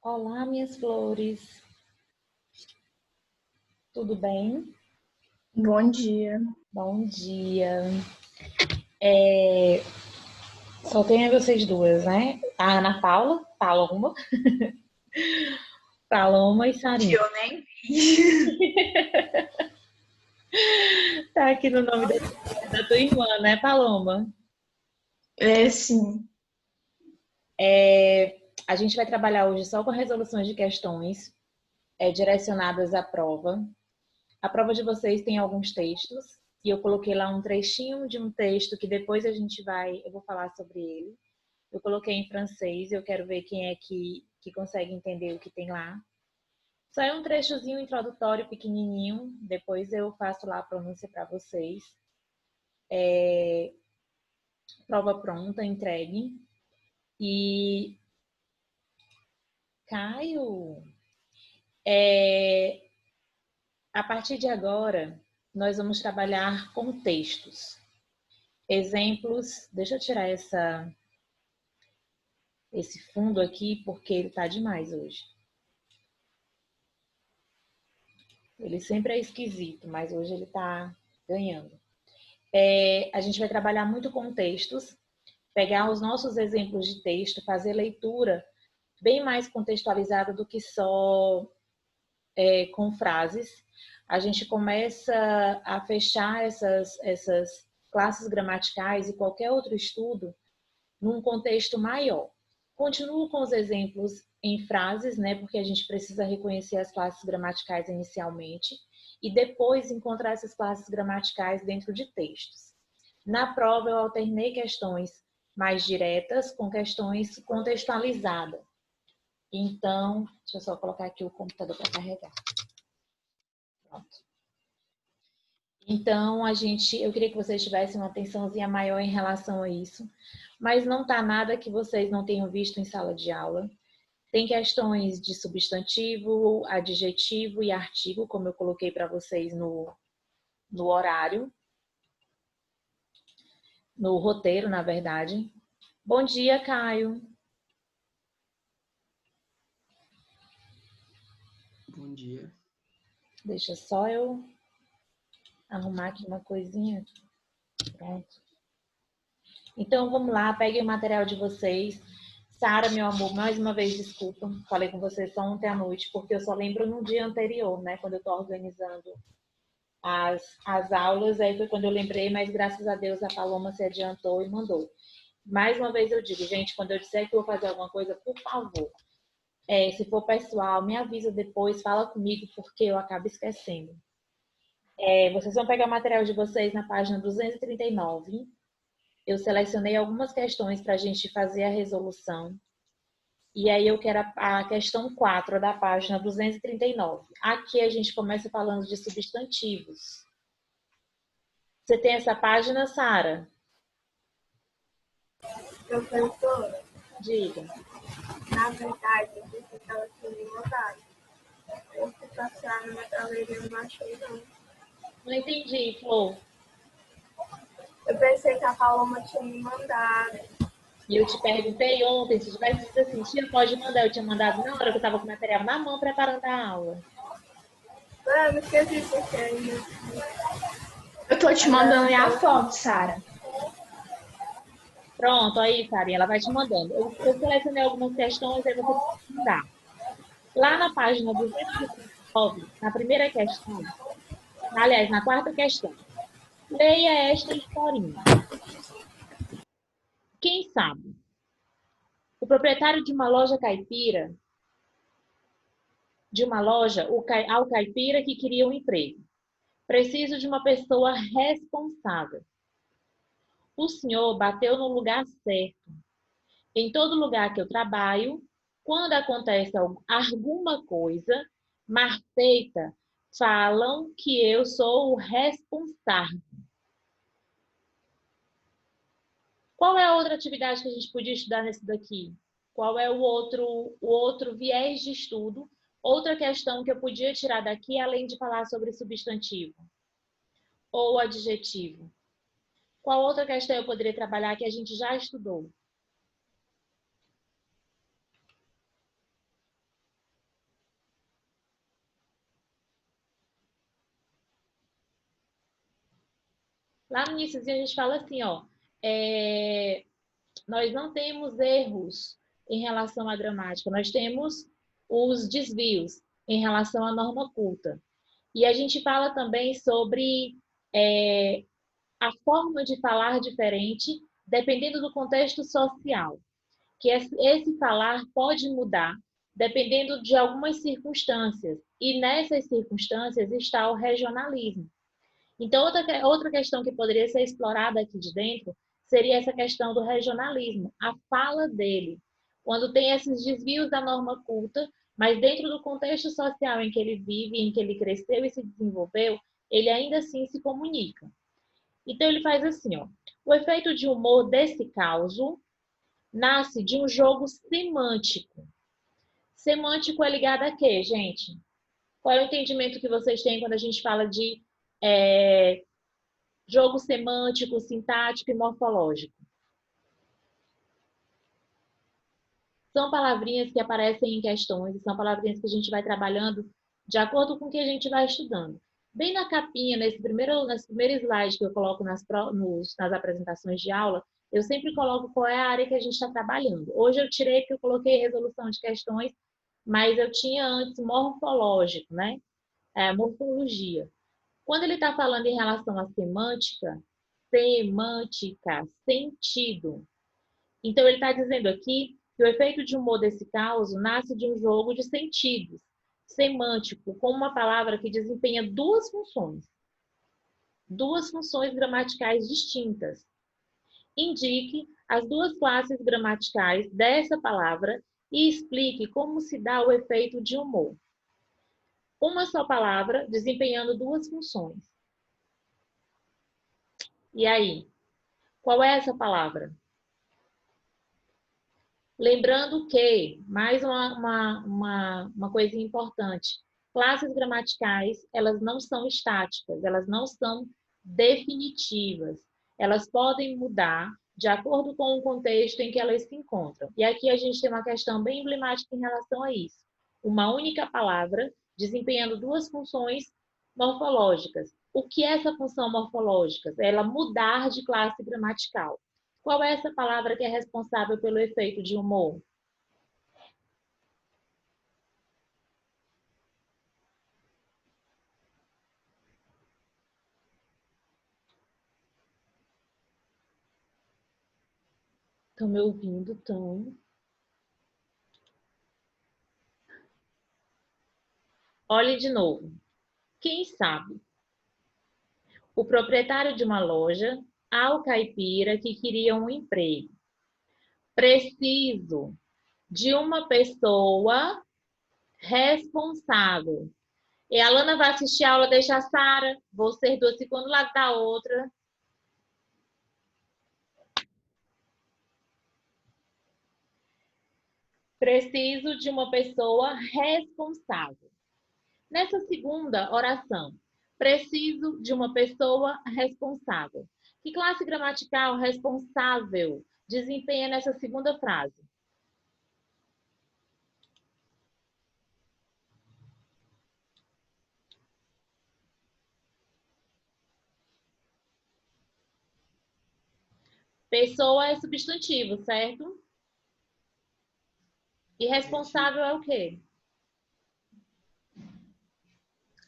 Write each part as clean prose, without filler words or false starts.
Olá, minhas flores. Tudo bem? Bom dia. Bom dia. Só tenho vocês duas, né? A Ana Paula, Paloma e Sarinha. Eu nem vi. Tá aqui no nome da tua irmã, né, Paloma? É, sim. A gente vai trabalhar hoje só com resoluções de questões direcionadas à prova. A prova de vocês tem alguns textos e eu coloquei lá um trechinho de um texto que depois eu vou falar sobre ele. Eu coloquei em francês, eu quero ver quem é que consegue entender o que tem lá. Só é um trechozinho introdutório pequenininho, depois eu faço lá a pronúncia para vocês. Prova pronta, entregue. E, Caio, a partir de agora, nós vamos trabalhar com textos. Exemplos, deixa eu tirar esse fundo aqui, porque ele tá demais hoje. Ele sempre é esquisito, mas hoje ele tá ganhando. A gente vai trabalhar muito com textos, pegar os nossos exemplos de texto, fazer leitura bem mais contextualizada do que só com frases. A gente começa a fechar essas classes gramaticais e qualquer outro estudo num contexto maior. Continuo com os exemplos em frases, né, porque a gente precisa reconhecer as classes gramaticais inicialmente e depois encontrar essas classes gramaticais dentro de textos. Na prova, eu alternei questões mais diretas com questões contextualizadas. Então, deixa eu só colocar aqui o computador para carregar. Pronto. Então, eu queria que vocês tivessem uma atençãozinha maior em relação a isso, mas não tá nada que vocês não tenham visto em sala de aula. Tem questões de substantivo, adjetivo e artigo, como eu coloquei para vocês no horário, no roteiro, na verdade. Bom dia, Caio. Bom dia. Deixa só eu arrumar aqui uma coisinha. Pronto. Então, vamos lá, peguem o material de vocês. Sara, meu amor, mais uma vez, desculpa. Falei com você só ontem à noite, porque eu só lembro no dia anterior, né? Quando eu tô organizando as aulas. Aí foi quando eu lembrei, mas graças a Deus a Paloma se adiantou e mandou. Mais uma vez eu digo, gente, quando eu disser que eu vou fazer alguma coisa, por favor, se for pessoal, me avisa depois, fala comigo, porque eu acabo esquecendo. Vocês vão pegar o material de vocês na página 239. Eu selecionei algumas questões para a gente fazer a resolução. E aí eu quero a questão 4 da página 239. Aqui a gente começa falando de substantivos. Você tem essa página, Sara? Professora, Diga. na verdade, eu disse que ela tinha me mandado. Eu fui passar na galeria, não achei não. Não entendi, Flor. Eu pensei que a Paloma tinha me mandado. E eu te perguntei ontem, se tivesse dito assim, tia, pode mandar. Eu tinha mandado na hora que eu estava com o material na mão preparando a aula. Eu não esqueci porque ainda. Eu tô te mandando a foto, Sara. Pronto, aí, Sarinha, ela vai te mandando. Eu selecionei algumas questões, aí você pode mandar. Lá na página 209, na primeira questão, aliás, na quarta questão, leia esta historinha. Quem sabe? O proprietário de uma loja caipira, ao caipira que queria um emprego. Preciso de uma pessoa responsável. O senhor bateu no lugar certo. Em todo lugar que eu trabalho, quando acontece alguma coisa mal feita, falam que eu sou o responsável. Qual é a outra atividade que a gente podia estudar nesse daqui? Qual é o outro viés de estudo? Outra questão que eu podia tirar daqui, além de falar sobre substantivo ou adjetivo? Qual outra questão eu poderia trabalhar que a gente já estudou? Lá no iníciozinho a gente fala assim, ó, nós não temos erros em relação à gramática, nós temos os desvios em relação à norma culta. E a gente fala também sobre a forma de falar diferente dependendo do contexto social, que esse falar pode mudar dependendo de algumas circunstâncias, e nessas circunstâncias está o regionalismo. Então, outra questão que poderia ser explorada aqui de dentro seria essa questão do regionalismo, a fala dele, quando tem esses desvios da norma culta, mas dentro do contexto social em que ele vive, em que ele cresceu e se desenvolveu, ele ainda assim se comunica. Então, ele faz assim, ó, o efeito de humor desse causo nasce de um jogo semântico. Semântico é ligado a quê, gente? Qual é o entendimento que vocês têm quando a gente fala de jogo semântico, sintático e morfológico? São palavrinhas que aparecem em questões e são palavrinhas que a gente vai trabalhando de acordo com o que a gente vai estudando. Bem na capinha, nesse primeiro slide que eu coloco nas apresentações de aula, eu sempre coloco qual é a área que a gente está trabalhando. Hoje eu tirei porque eu coloquei resolução de questões, mas eu tinha antes morfológico, né? Morfologia. Quando ele está falando em relação à semântica, sentido. Então, ele está dizendo aqui que o efeito de humor desse caos nasce de um jogo de sentidos, semântico, com uma palavra que desempenha duas funções gramaticais distintas. Indique as duas classes gramaticais dessa palavra e explique como se dá o efeito de humor. Uma só palavra desempenhando duas funções. E aí, qual é essa palavra? Lembrando que, mais uma coisa importante, classes gramaticais, elas não são estáticas, elas não são definitivas. Elas podem mudar de acordo com o contexto em que elas se encontram. E aqui a gente tem uma questão bem emblemática em relação a isso. Uma única palavra desempenhando duas funções morfológicas. O que é essa função morfológica? É ela mudar de classe gramatical. Qual é essa palavra que é responsável pelo efeito de humor? Estão me ouvindo? Estão. Olhe de novo. Quem sabe? O proprietário de uma loja, ao caipira que queria um emprego. Preciso de uma pessoa responsável. E a Lana vai assistir a aula, deixa a Sara, vocês duas ficam do lado da outra. Preciso de uma pessoa responsável. Nessa segunda oração, preciso de uma pessoa responsável. Que classe gramatical responsável desempenha nessa segunda frase? Pessoa é substantivo, certo? E responsável é o quê?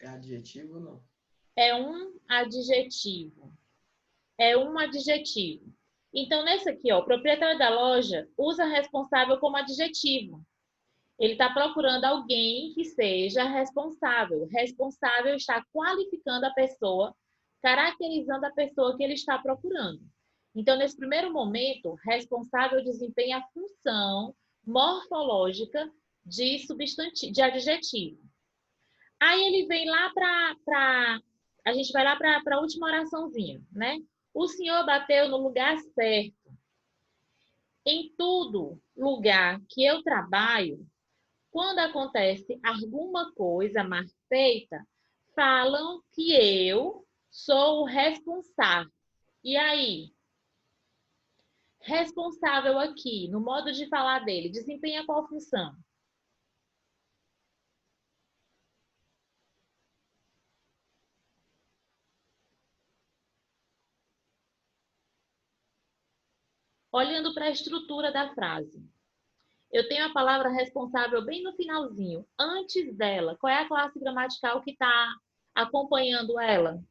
É adjetivo ou não? É um adjetivo. É um adjetivo. Então, nesse aqui, ó, o proprietário da loja usa responsável como adjetivo. Ele está procurando alguém que seja responsável. Responsável está qualificando a pessoa, caracterizando a pessoa que ele está procurando. Então, nesse primeiro momento, responsável desempenha a função morfológica de substantivo, de adjetivo. Aí ele vem lá para. A gente vai lá para a última oraçãozinha, né? O senhor bateu no lugar certo. Em todo lugar que eu trabalho, quando acontece alguma coisa mal feita, falam que eu sou o responsável. E aí? Responsável aqui, no modo de falar dele, desempenha qual função? olhando para a estrutura da frase. Eu tenho a palavra responsável bem no finalzinho. Antes dela, qual é a classe gramatical que está acompanhando ela?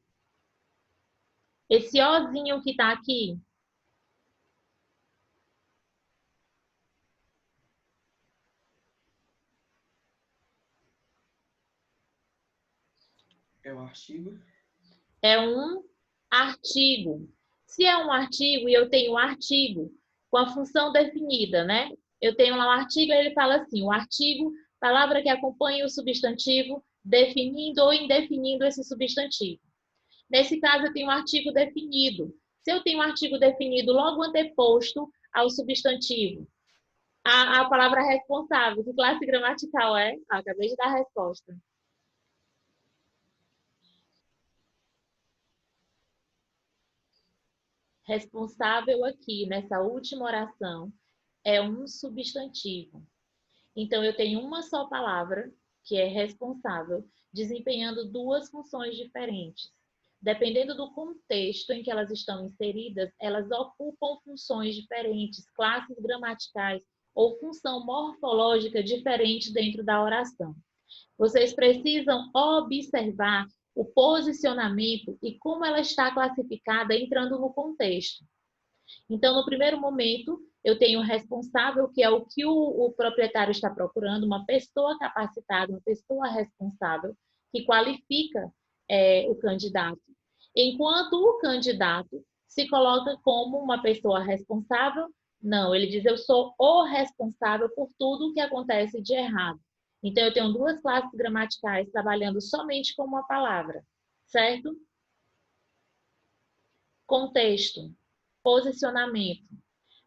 Esse ozinho que está aqui. É o artigo. É um artigo. Se é um artigo e eu tenho um artigo com a função definida, né? Eu tenho lá um artigo e ele fala assim, o artigo, palavra que acompanha o substantivo, definindo ou indefinindo esse substantivo. Nesse caso, eu tenho um artigo definido. Se eu tenho um artigo definido logo anteposto ao substantivo, a palavra responsável, que classe gramatical é? Acabei de dar a resposta. Responsável aqui, nessa última oração, é um substantivo. Então, eu tenho uma só palavra, que é responsável, desempenhando duas funções diferentes. Dependendo do contexto em que elas estão inseridas, elas ocupam funções diferentes, classes gramaticais ou função morfológica diferente dentro da oração. Vocês precisam observar o posicionamento e como ela está classificada entrando no contexto. Então, no primeiro momento, eu tenho o responsável, que é o que o proprietário está procurando, uma pessoa capacitada, uma pessoa responsável, que qualifica o candidato. Enquanto o candidato se coloca como uma pessoa responsável, não, ele diz, eu sou o responsável por tudo o que acontece de errado. Então, eu tenho duas classes gramaticais trabalhando somente com uma palavra, certo? Contexto. Posicionamento.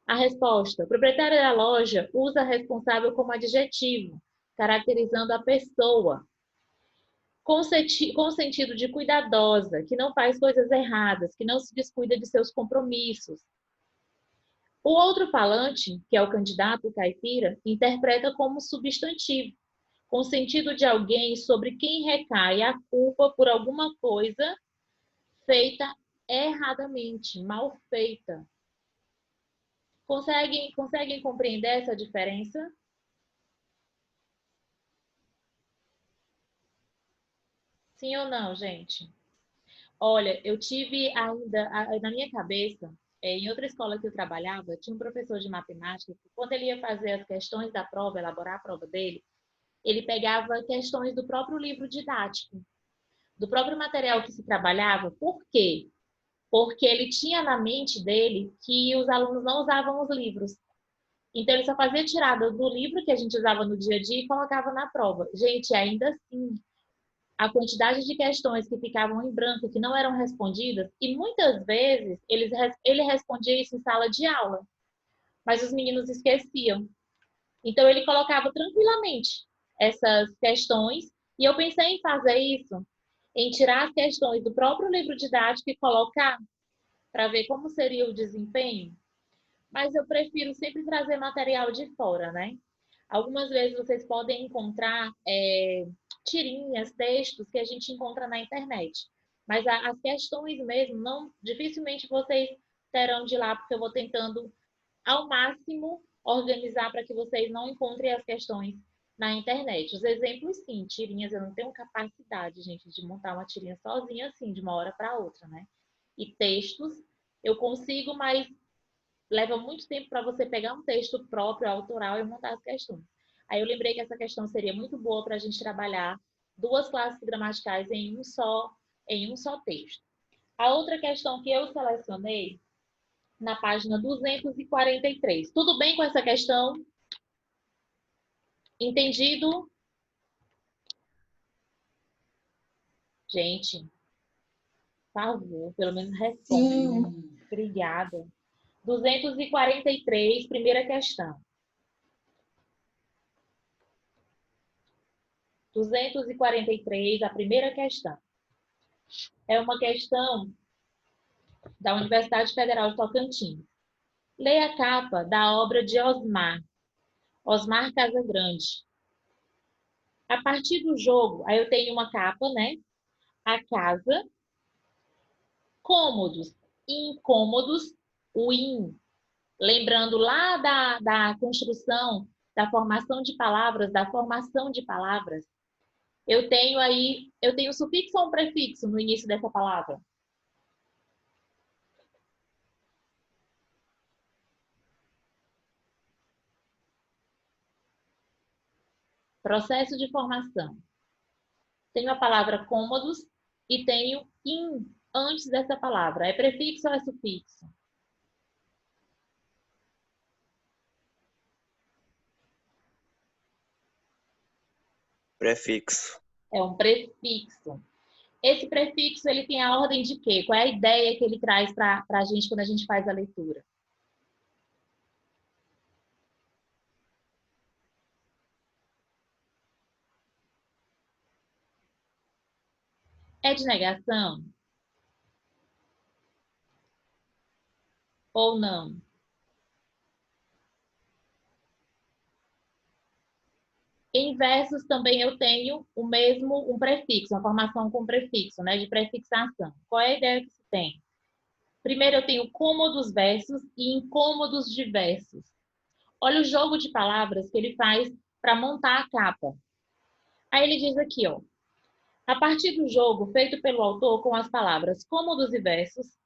A resposta: o proprietário da loja usa responsável como adjetivo, caracterizando a pessoa, com sentido de cuidadosa, que não faz coisas erradas, que não se descuida de seus compromissos. O outro falante, que é o candidato caipira, interpreta como substantivo, com sentido de alguém sobre quem recai a culpa por alguma coisa feita erradamente, mal feita. Conseguem compreender essa diferença? Sim ou não, gente? Olha, eu tive ainda, na minha cabeça, em outra escola que eu trabalhava, tinha um professor de matemática que, quando ele ia fazer as questões da prova, elaborar a prova dele, ele pegava questões do próprio livro didático, do próprio material que se trabalhava. Por quê? Porque ele tinha na mente dele que os alunos não usavam os livros. Então, ele só fazia tirada do livro que a gente usava no dia a dia e colocava na prova. Gente, ainda assim, a quantidade de questões que ficavam em branco, que não eram respondidas, e muitas vezes ele respondia isso em sala de aula, mas os meninos esqueciam. Então, ele colocava tranquilamente essas questões, e eu pensei em fazer isso, em tirar as questões do próprio livro didático e colocar, para ver como seria o desempenho. Mas eu prefiro sempre trazer material de fora, né? Algumas vezes vocês podem encontrar tirinhas, textos que a gente encontra na internet. Mas as questões mesmo, não, dificilmente vocês terão de lá, porque eu vou tentando ao máximo organizar para que vocês não encontrem as questões na internet. Os exemplos, sim, tirinhas, eu não tenho capacidade, gente, de montar uma tirinha sozinha assim, de uma hora para outra, né? E textos, eu consigo, mas leva muito tempo para você pegar um texto próprio, autoral, e montar as questões. Aí eu lembrei que essa questão seria muito boa para a gente trabalhar duas classes gramaticais em um só texto. A outra questão que eu selecionei na página 243. Tudo bem com essa questão? Entendido? Gente, por favor, pelo menos responda. Sim. Obrigada. 243, primeira questão. 243, a primeira questão. É uma questão da Universidade Federal de Tocantins. Leia a capa da obra de Osmar Casagrande. A partir do jogo, aí eu tenho uma capa, né? A casa, cômodos, incômodos, o in. Lembrando lá da construção, da formação de palavras, eu tenho um sufixo ou um prefixo no início dessa palavra? Processo de formação. Tenho a palavra cômodos e tenho in antes dessa palavra. É prefixo ou é sufixo? Prefixo. É um prefixo. Esse prefixo, ele tem a ordem de quê? Qual é a ideia que ele traz para a gente quando a gente faz a leitura? É de negação? Ou não? Em versos também eu tenho um prefixo, uma formação com prefixo, né? De prefixação. Qual é a ideia que se tem? Primeiro eu tenho cômodos versos e incômodos diversos. Olha o jogo de palavras que ele faz para montar a capa. Aí ele diz aqui, ó. A partir do jogo feito pelo autor com as palavras cômodos e versos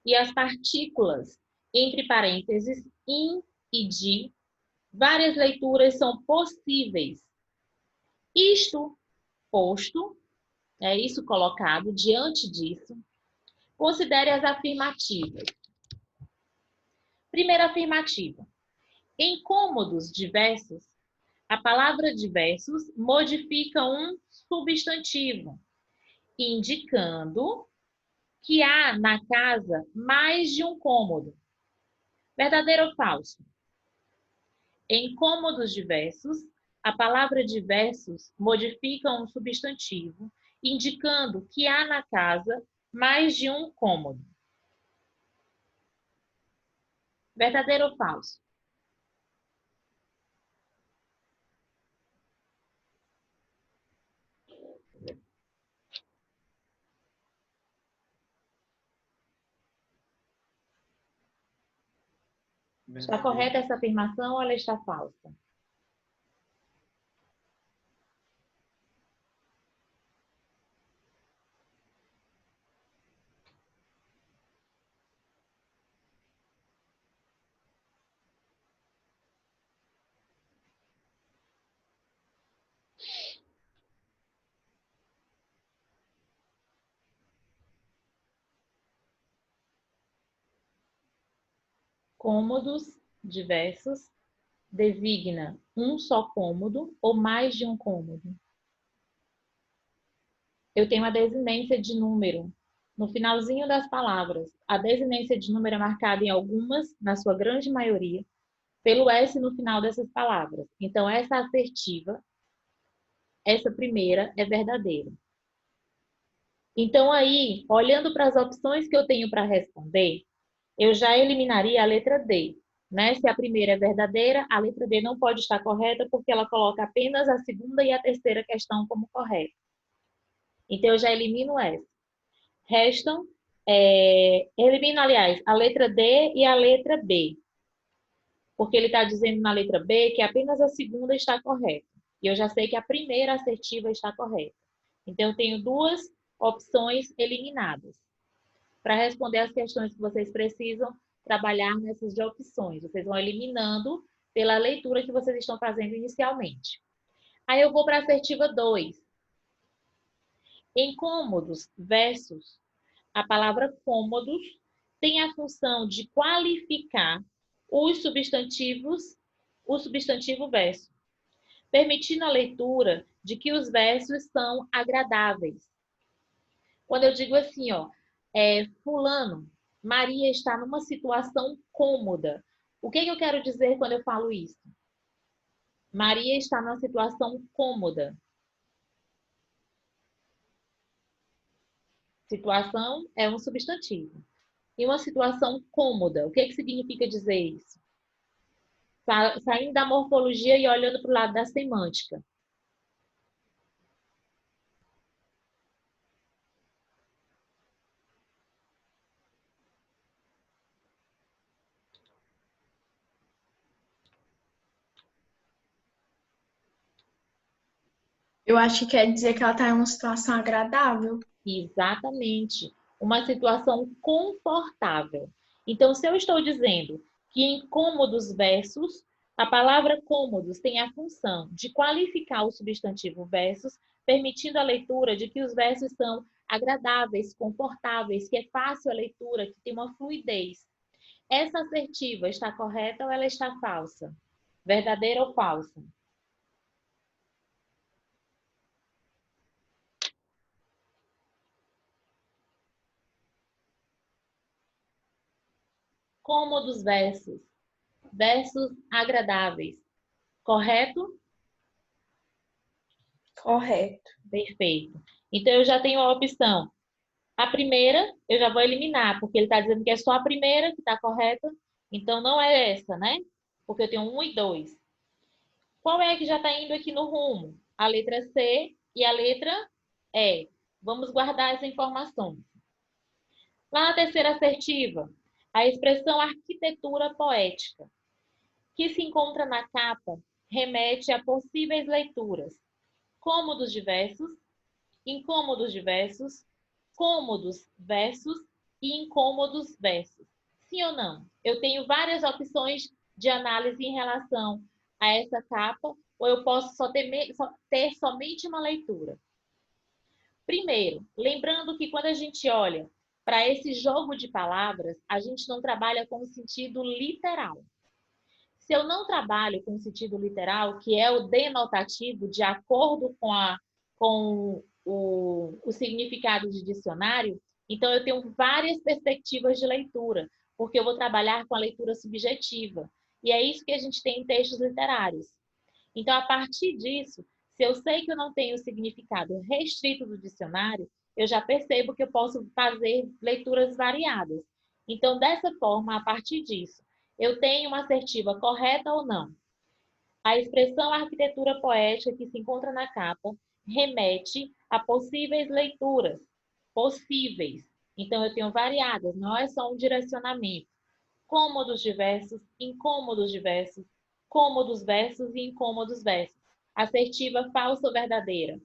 e as partículas entre parênteses in e de, várias leituras são possíveis. Isto posto, é isso colocado diante disso, considere as afirmativas. Primeira afirmativa. Em cômodos diversos, a palavra diversos modifica um substantivo, indicando que há na casa mais de um cômodo. Verdadeiro ou falso? Em cômodos diversos, a palavra diversos modifica um substantivo, indicando que há na casa mais de um cômodo. Verdadeiro ou falso? Está correta essa afirmação ou ela está falsa? Cômodos diversos designa um só cômodo ou mais de um cômodo. Eu tenho a desinência de número no finalzinho das palavras. A desinência de número é marcada em algumas, na sua grande maioria, pelo S no final dessas palavras. Então, essa assertiva, essa primeira, é verdadeira. Então, aí, olhando para as opções que eu tenho para responder, eu já eliminaria a letra D. Né? Se a primeira é verdadeira, a letra D não pode estar correta porque ela coloca apenas a segunda e a terceira questão como correta. Então, eu já elimino essa. Restam, elimino, aliás, a letra D e a letra B. Porque ele está dizendo na letra B que apenas a segunda está correta. E eu já sei que a primeira assertiva está correta. Então, eu tenho duas opções eliminadas. Para responder as questões que vocês precisam trabalhar nessas de opções. Vocês vão eliminando pela leitura que vocês estão fazendo inicialmente. Aí eu vou para a assertiva 2. Em cômodos versus, a palavra cômodos tem a função de qualificar os substantivos, o substantivo verso, permitindo a leitura de que os versos são agradáveis. Quando eu digo assim, ó, fulano, Maria está numa situação cômoda. O que eu quero dizer quando eu falo isso? Maria está numa situação cômoda. Situação é um substantivo. E uma situação cômoda, o que significa dizer isso? Saindo da morfologia e olhando para o lado da semântica. Eu acho que quer dizer que ela está em uma situação agradável. Exatamente. Uma situação confortável. Então, se eu estou dizendo que em cômodos versus, a palavra cômodos tem a função de qualificar o substantivo versus, permitindo a leitura de que os versos são agradáveis, confortáveis, que é fácil a leitura, que tem uma fluidez. Essa assertiva está correta ou ela está falsa? Verdadeira ou falsa? Cômodos versus. Versos agradáveis. Correto? Correto. Perfeito. Então, eu já tenho a opção. A primeira, eu já vou eliminar, porque ele está dizendo que é só a primeira que está correta. Então, não é essa, né? Porque eu tenho 1 e 2. Qual é que já está indo aqui no rumo? A letra C e a letra E. Vamos guardar essa informação. Lá na terceira assertiva, a expressão arquitetura poética, que se encontra na capa, remete a possíveis leituras. Cômodos diversos, incômodos diversos, cômodos versus e incômodos versus. Sim ou não? Eu tenho várias opções de análise em relação a essa capa, ou eu posso só ter somente uma leitura. Primeiro, lembrando que quando a gente olha para esse jogo de palavras, a gente não trabalha com o sentido literal. Se eu não trabalho com o sentido literal, que é o denotativo de acordo com o significado de dicionário, então eu tenho várias perspectivas de leitura, porque eu vou trabalhar com a leitura subjetiva. E é isso que a gente tem em textos literários. Então, a partir disso, se eu sei que eu não tenho o significado restrito do dicionário, eu já percebo que eu posso fazer leituras variadas. Então, dessa forma, a partir disso, eu tenho uma assertiva correta ou não? A expressão arquitetura poética que se encontra na capa remete a possíveis leituras. Possíveis. Então, eu tenho variadas, não é só um direcionamento. Cômodos diversos, incômodos diversos, cômodos versos e incômodos versos. Assertiva falsa ou verdadeira?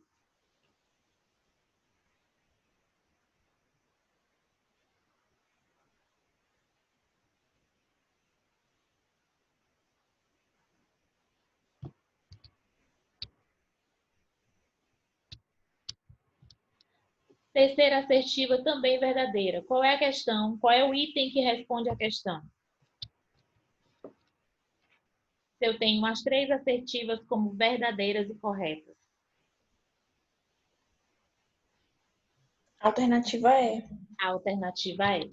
Terceira assertiva também verdadeira. Qual é a questão? Qual é o item que responde à questão? Se eu tenho as 3 assertivas como verdadeiras e corretas. A alternativa é. A alternativa é.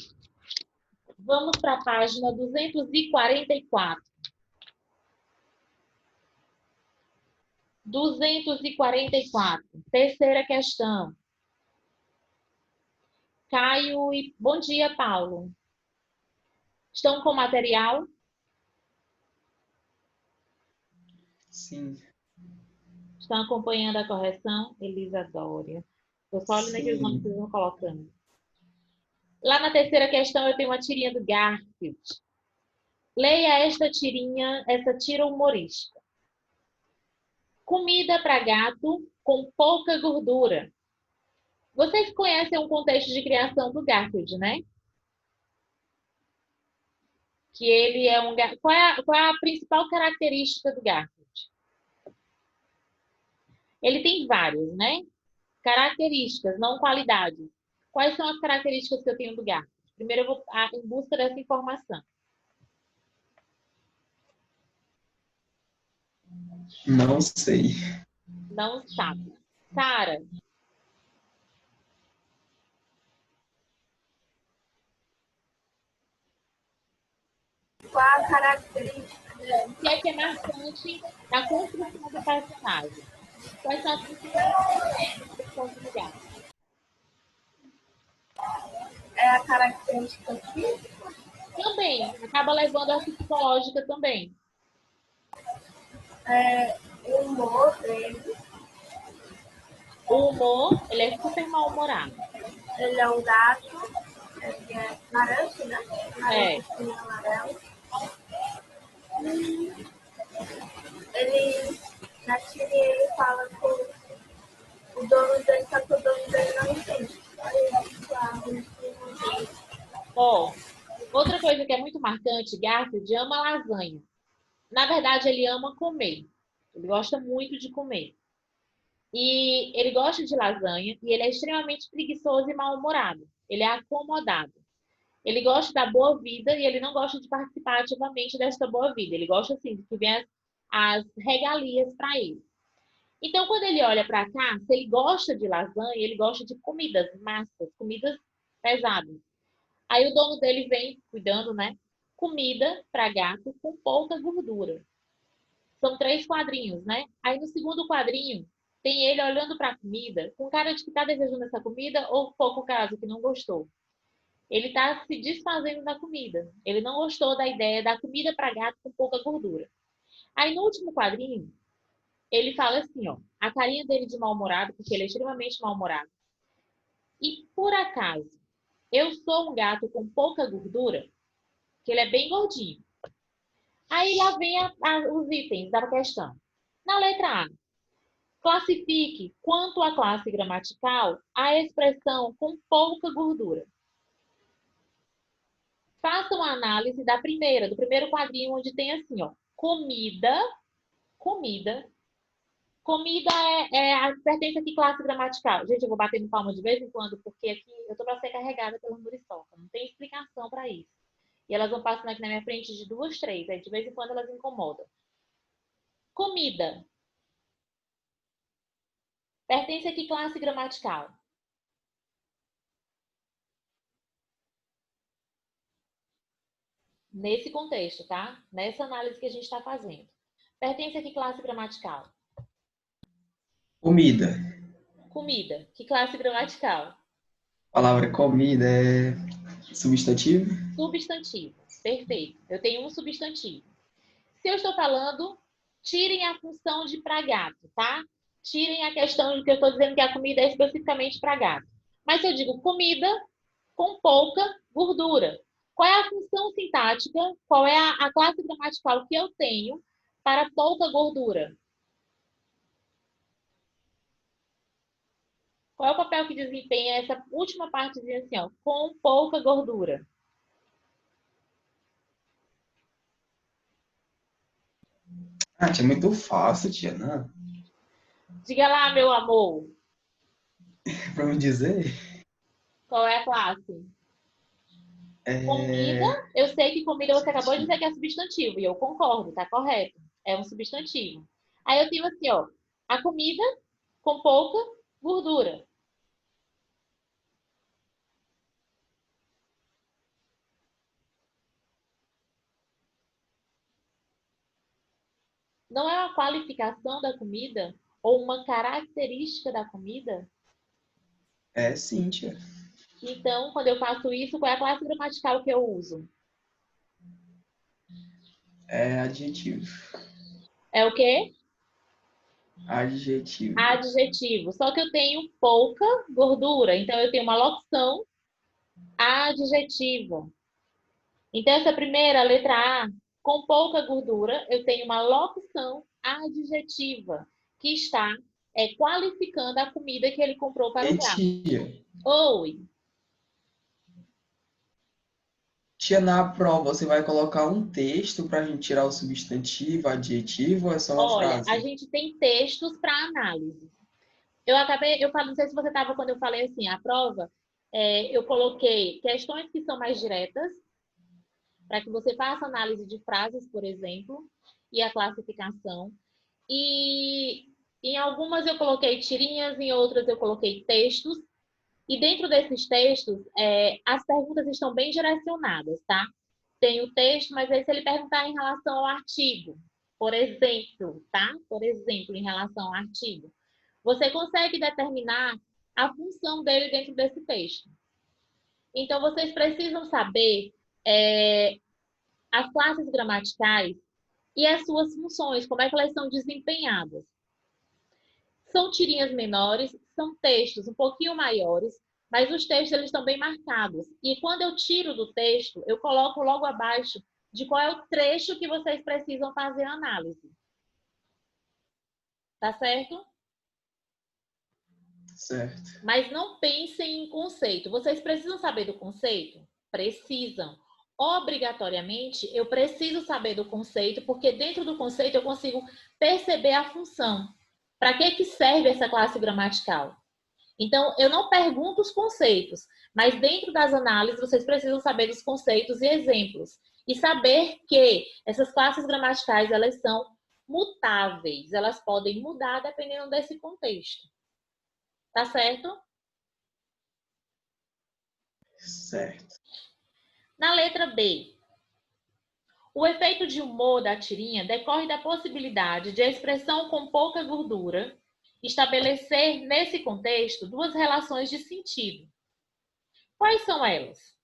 Vamos para a página 244. 244. Terceira questão. Caio e... Bom dia, Paulo. Estão com material? Sim. Estão acompanhando a correção? Elisa Dória. Estou só olhando aqui os nomes que vocês vão colocando. Lá na terceira questão eu tenho uma tirinha do Garfield. Leia esta tirinha, essa tira humorística. Comida para gato com pouca gordura. Vocês conhecem o contexto de criação do Garfield, né? Que ele é um... Qual é a principal característica do Garfield? Ele tem vários, né? Características, não qualidades. Quais são as características que eu tenho do Garfield? Primeiro eu vou em busca dessa informação. Não sei. Não sabe. Sara, Qual a característica dela? o que é marcante na construção do personagem? Quais são as principais características do Garfield? É a característica física? Também, acaba levando a psicológica também. O humor dele. O humor, ele é super mal-humorado. Ele é um gato. Ele é laranja, né? É. Laranja, amarelo. Ele, na tirinha, ele fala com dono dele, só que o dono dele não entende. Aí ele fala, Ó, outra coisa que é muito marcante, Garfield ama lasanha. Na verdade, ele ama comer. Ele gosta muito de comer. E ele gosta de lasanha e ele é extremamente preguiçoso e mal-humorado. Ele é acomodado. Ele gosta da boa vida e ele não gosta de participar ativamente desta boa vida. Ele gosta, assim, de que venha as regalias para ele. Então, quando ele olha para cá, se ele gosta de lasanha, ele gosta de comidas massas, comidas pesadas. Aí o dono dele vem cuidando, né? Comida para gato com pouca gordura. São 3 quadrinhos, né? Aí no segundo quadrinho, tem ele olhando para a comida, com cara de que está desejando essa comida ou pouco caso, que não gostou. Ele está se desfazendo da comida. Ele não gostou da ideia da comida para gato com pouca gordura. Aí no último quadrinho, ele fala assim, ó, a carinha dele de mal-humorado, porque ele é extremamente mal-humorado. E por acaso, eu sou um gato com pouca gordura, que ele é bem gordinho. Aí lá vem os itens da questão. Na letra A, classifique quanto à classe gramatical a expressão com pouca gordura. Faça uma análise da primeira, do primeiro quadrinho, onde tem assim, ó, comida. Comida pertence a que classe gramatical? Gente, eu vou bater no palmo de vez em quando, porque aqui eu tô para ser carregada pela muriçoca. Não tem explicação para isso. E elas vão passando aqui na minha frente de 2, 3. Aí de vez em quando elas incomodam. Comida. Pertence a que classe gramatical? Nesse contexto, tá? Nessa análise que a gente está fazendo. Pertence a que classe gramatical? Comida. Comida. Que classe gramatical? A palavra comida é substantivo? Substantivo. Perfeito. Eu tenho um substantivo. Se eu estou falando, tirem a função de para gato, tá? Tirem a questão de que eu estou dizendo que a comida é especificamente para gato. Mas se eu digo comida com pouca gordura, qual é a função sintática? Qual é a classe gramatical que eu tenho para pouca gordura? Qual é o papel que desempenha essa última parte de assim, ó, com pouca gordura? Ah, tia, é muito fácil, tia, não? Diga lá, meu amor, Pra me dizer? qual é a classe? Comida, É... eu sei que comida você acabou de dizer que é substantivo, e eu concordo, tá correto. É um substantivo. Aí eu tenho assim, ó, a comida com pouca gordura. Não é uma qualificação da comida ou uma característica da comida? É sim, tia. Então, quando eu faço isso, qual é a classe gramatical que eu uso? É adjetivo. É o quê? Adjetivo. Adjetivo. Só que eu tenho pouca gordura, então eu tenho uma locução adjetiva. Então, essa primeira, letra A, com pouca gordura, eu tenho uma locução adjetiva que está qualificando a comida que ele comprou para o E gato. tia? Oi. Tia, na prova você vai colocar um texto pra gente tirar o substantivo, adjetivo ou é só uma Olha, a frase? gente tem textos para análise. Eu falo, não sei se você estava quando eu falei assim, a prova, eu coloquei questões que são mais diretas, para que você faça análise de frases, por exemplo, e a classificação. E em algumas eu coloquei tirinhas, em outras eu coloquei textos. E dentro desses textos, as perguntas estão bem direcionadas, tá? Tem o texto, mas aí se ele perguntar em relação ao artigo, por exemplo, tá? Por exemplo, em relação ao artigo, você consegue determinar a função dele dentro desse texto. Então, vocês precisam saber as classes gramaticais e as suas funções, como é que elas são desempenhadas. São tirinhas menores, são textos um pouquinho maiores, mas os textos eles estão bem marcados. E quando eu tiro do texto, eu coloco logo abaixo de qual é o trecho que vocês precisam fazer a análise. Tá certo? Certo. Mas não pensem em conceito. Vocês precisam saber do conceito? Precisam. Obrigatoriamente, eu preciso saber do conceito, porque dentro do conceito eu consigo perceber a função. Para que serve essa classe gramatical? Então, eu não pergunto os conceitos, mas dentro das análises vocês precisam saber dos conceitos e exemplos. E saber que essas classes gramaticais, elas são mutáveis. Elas podem mudar dependendo desse contexto. Tá certo? Certo. Na letra B, o efeito de humor da tirinha decorre da possibilidade de a expressão com pouca gordura estabelecer, nesse contexto, duas relações de sentido. Quais são elas?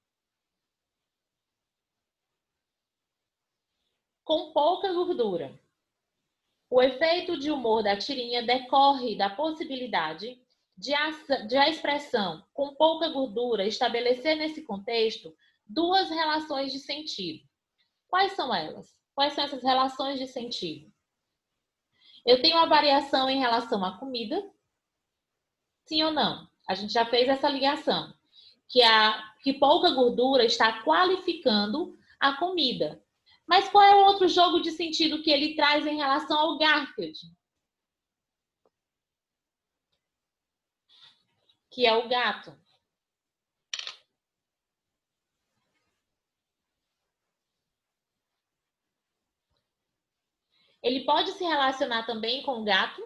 Com pouca gordura. O efeito de humor da tirinha decorre da possibilidade de a expressão com pouca gordura estabelecer, nesse contexto, duas relações de sentido. Quais são elas? Quais são essas relações de sentido? Eu tenho uma variação em relação à comida? Sim ou não? A gente já fez essa ligação. Que pouca gordura está qualificando a comida. Mas qual é o outro jogo de sentido que ele traz em relação ao Garfield? Que é o gato. Ele pode se relacionar também com o gato,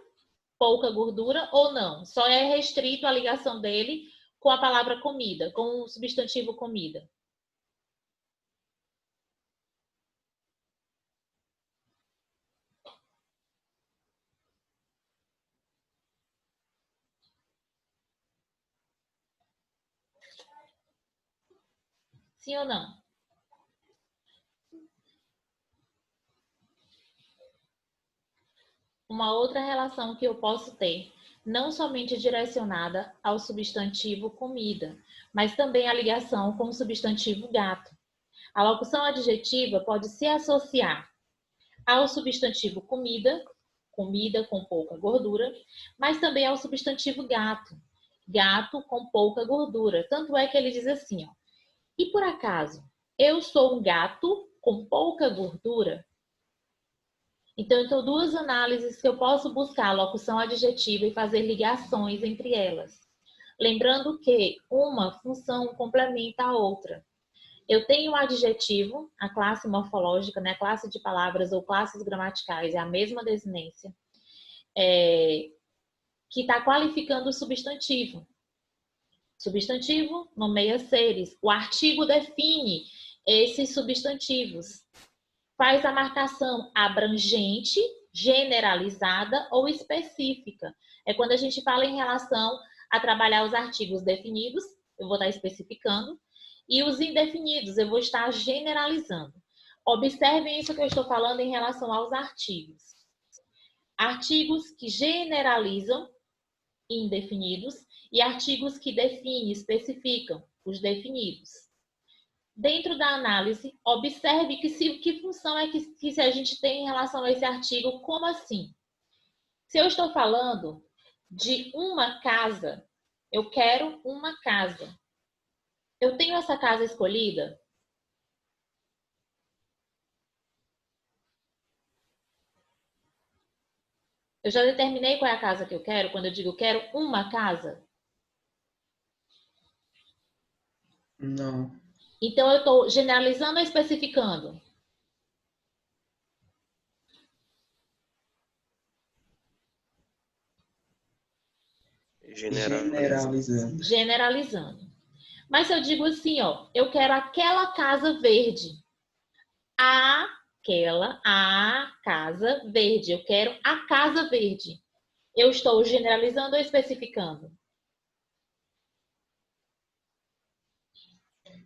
pouca gordura, ou não? Só é restrito a ligação dele com a palavra comida, com o substantivo comida. Sim ou não? Uma outra relação que eu posso ter, não somente direcionada ao substantivo comida, mas também a ligação com o substantivo gato. A locução adjetiva pode se associar ao substantivo comida, comida com pouca gordura, mas também ao substantivo gato, gato com pouca gordura. Tanto é que ele diz assim, ó, e por acaso, eu sou um gato com pouca gordura? Então, duas análises que eu posso buscar a locução adjetiva e fazer ligações entre elas. Lembrando que uma função complementa a outra. Eu tenho um adjetivo, a classe morfológica, né, a classe de palavras ou classes gramaticais, é a mesma desinência, que está qualificando o substantivo. Substantivo nomeia seres. O artigo define esses substantivos. Faz a marcação abrangente, generalizada ou específica. É quando a gente fala em relação a trabalhar os artigos definidos, eu vou estar especificando, e os indefinidos, eu vou estar generalizando. Observem isso que eu estou falando em relação aos artigos. Artigos que generalizam, indefinidos, e artigos que definem, especificam, os definidos. Dentro da análise, observe que função é que a gente tem em relação a esse artigo, como assim? Se eu estou falando de uma casa, eu quero uma casa. Eu tenho essa casa escolhida? Eu já determinei qual é a casa que eu quero, quando eu digo eu quero uma casa? Não. Então, eu estou generalizando ou especificando? Generalizando. Generalizando. Mas se eu digo assim, ó, eu quero aquela casa verde. A casa verde. Eu quero a casa verde. Eu estou generalizando ou especificando?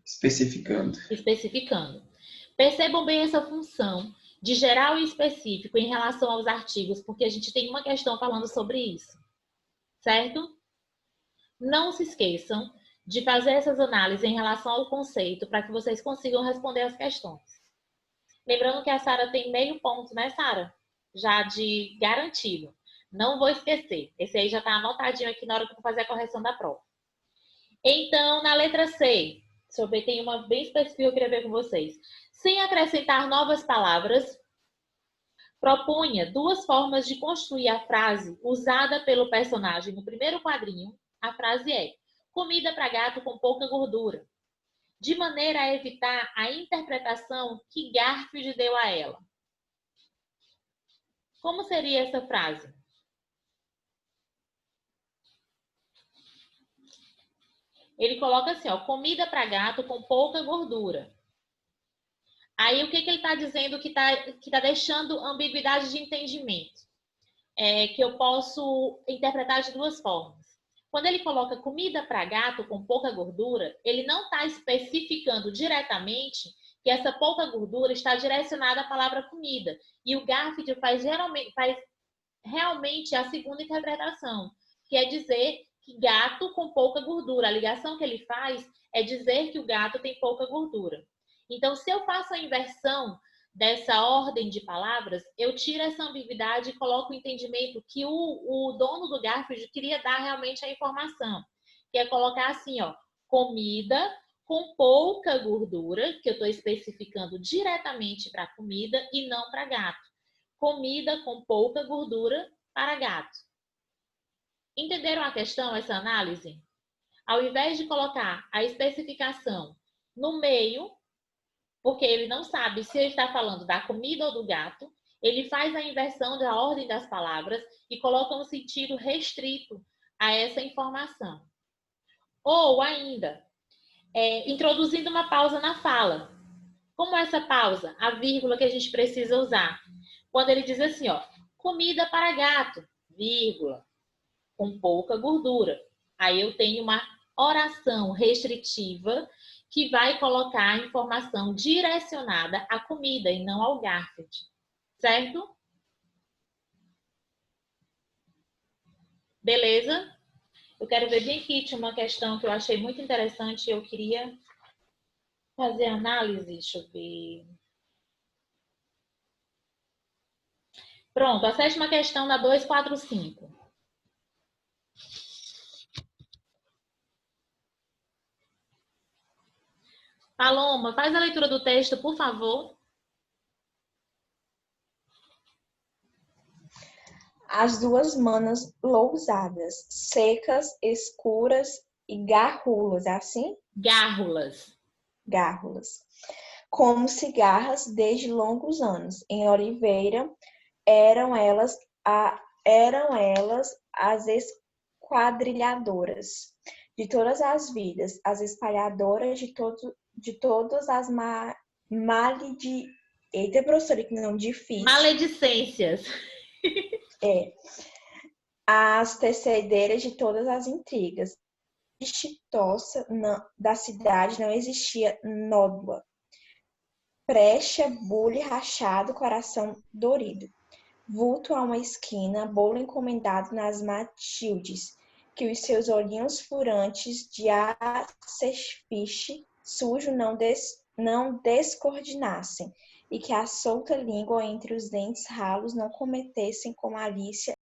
Especificando. Especificando. Percebam bem essa função de geral e específico em relação aos artigos, porque a gente tem uma questão falando sobre isso. Certo? Não se esqueçam de fazer essas análises em relação ao conceito para que vocês consigam responder as questões. Lembrando que a Sara tem meio ponto, né, Sara? Já de garantido. Não vou esquecer. Esse aí já está anotadinho aqui na hora que eu vou fazer a correção da prova. Então, na letra C, deixa eu ver, tem uma bem específica que eu queria ver com vocês. Sem acrescentar novas palavras, propunha duas formas de construir a frase usada pelo personagem no primeiro quadrinho. A frase é: comida para gato com pouca gordura, de maneira a evitar a interpretação que Garfield deu a ela. Como seria essa frase? Ele coloca assim, ó, comida para gato com pouca gordura. Aí o que ele está dizendo que tá deixando ambiguidade de entendimento? Que eu posso interpretar de duas formas. Quando ele coloca comida para gato com pouca gordura, ele não está especificando diretamente que essa pouca gordura está direcionada à palavra comida. E o Garfield faz realmente a segunda interpretação, que é dizer que gato com pouca gordura. A ligação que ele faz é dizer que o gato tem pouca gordura. Então, se eu faço a inversão dessa ordem de palavras, eu tiro essa ambiguidade e coloco o entendimento que o dono do Garfield queria dar realmente a informação. Que é colocar assim, ó, comida com pouca gordura, que eu estou especificando diretamente para comida e não para gato. Comida com pouca gordura para gato. Entenderam a questão, essa análise? Ao invés de colocar a especificação no meio, porque ele não sabe se ele está falando da comida ou do gato, ele faz a inversão da ordem das palavras e coloca um sentido restrito a essa informação. Ou ainda, introduzindo uma pausa na fala. Como essa pausa? A vírgula que a gente precisa usar. Quando ele diz assim, ó, comida para gato, vírgula, com pouca gordura. Aí eu tenho uma oração restritiva que vai colocar a informação direcionada à comida e não ao Garfield. Certo? Beleza? Eu quero ver bem aqui, tinha uma questão que eu achei muito interessante e eu queria fazer análise. Deixa eu ver. Pronto, a sétima questão da 245. Paloma, faz a leitura do texto, por favor. As duas manas lousadas, secas, escuras e garrulas, é assim? Gárrulas. Gárrulas. Como cigarras desde longos anos. Em Oliveira, eram elas as esquadrilhadoras de todas as vidas, as espalhadoras de todas as Eita, professora, que não difícil. Maledicências. As tecedeiras de todas as intrigas. Tossa da cidade não existia nódoa. Brecha, bule rachado, coração dorido. Vulto a uma esquina, bolo encomendado nas Matildes, que os seus olhinhos furantes de acefiche sujo não descoordenassem, e que a solta língua entre os dentes ralos não cometessem com malícia